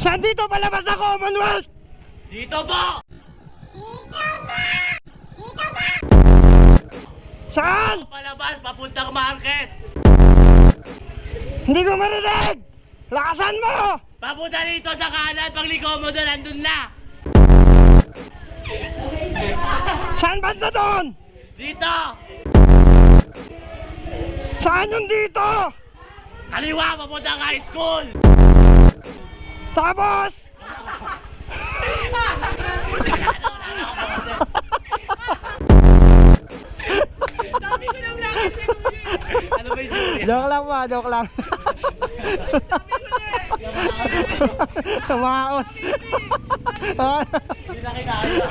Saan dito palabas na Commonwealth? Dito po! Saan? Palabas, papuntang market! Hindi ko marinig! Lakasan mo! Papunta dito sa kanan, pagliko mo doon, andun na! Saan banda doon? Dito! Saan yung dito? Kaliwa, papuntang high school! Tapos? Sabi ko na vlogger si Kuya! Ano ba yung Julia? Joke lang pa, joke lang. Tumaos. Hindi na kinakita.